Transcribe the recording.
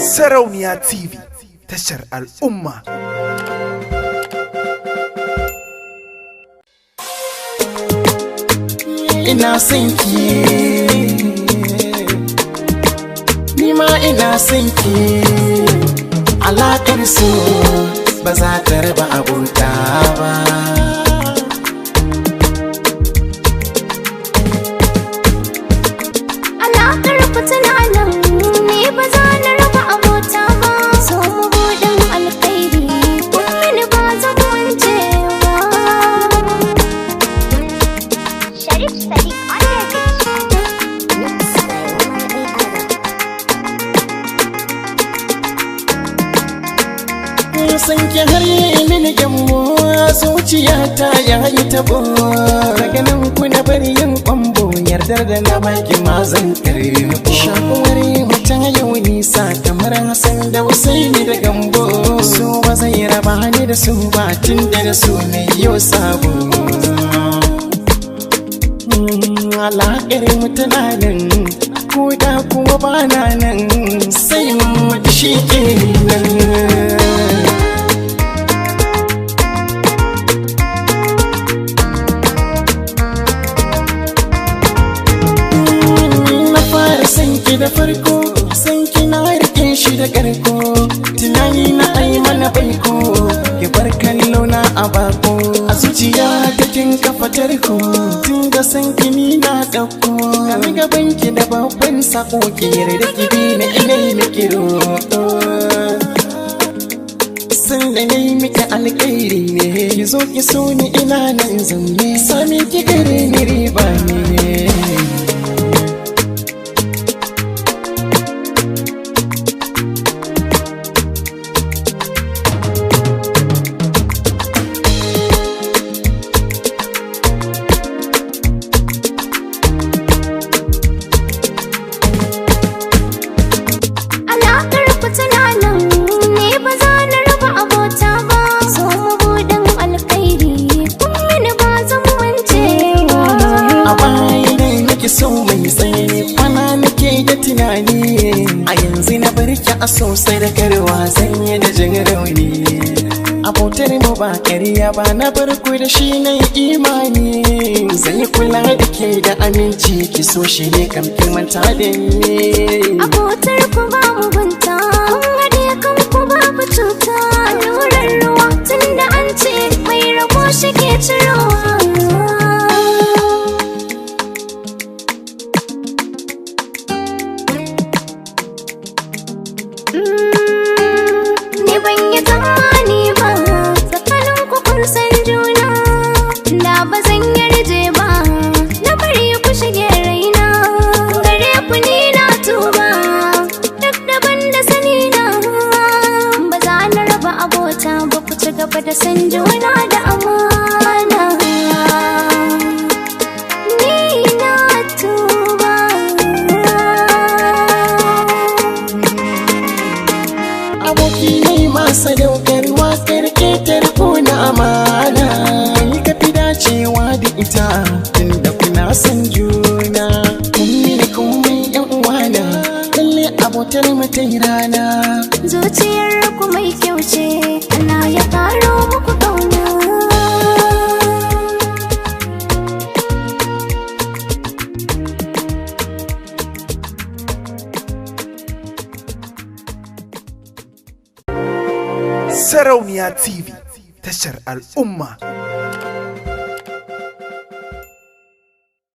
Sarauniya TV, tashar al'umma. Ina son ki, ni ma ina son ki. Alaƙar so ba za ta raba abota ba. Alaƙar ku tana nan, ni ba za na raba abota ba. So mu buɗin alkhairi, kun mini ba zan wance ba. Sharif Sadiq san ki har yi mini gyambo, zuciyata ya yi tabo. Daga nan ku na bari yin kwambo, yardar da na baki ma zan karbo. Shakuwar mutum yau nisa kamar Hassan da Husaini da Gambo. So ba zai raba ni da su ba, tun da su ne yau sabo. Alaƙar mu tana nan, ko da kuwa ba na nan, sai mun shi ke nan. Da farko san kina rike shi da karko, tunani na ai mana baiko, ki bar kallo na a bako. A zuciya ta kin kafa tarko, tun da san kini na dauko. Gami gaban ki da babban sako, ki yarda ki bi na ilai miki roƙo. San da nayi miki alƙairi ne, ki zo ki so ni ina nan zaune, sami ki gare ni riba ne. So mai tsaye kwana nake da tunani, a yanzu na barki a sosai da karwa sanye da jin rauni. Abotar mu ba ƙarya ba, na barku da shi na imani. Zai kula da ke da aminci, ki so shi ne kam ki manta da ni. Abotar ku ba mugunta, kun haɗe kanku babu cuta. Allurar ruwa tun da an ce mai rabo shi ke cirowa. Ni ban yi tsammani ba, tsakanin ku kun san juna. Da ba zan yarje ba, na bari ku shige raina. Gare ku ni na tuba, duk daban da sani na. Ba za na raba abota ba, ku ci gaba da san juna da amana. Ni na tuba. Aboki ne masa daukarwa, karketar kuna amana. Ni ka fi dacewa da ita, tunda kuna san juna. Kun mini komai yan uwana, lalle abotar mu ta rana. Zuciyar ku mai kyau ce, ana ya karo muku kauna. Sarauniya TV, tashar al'umma.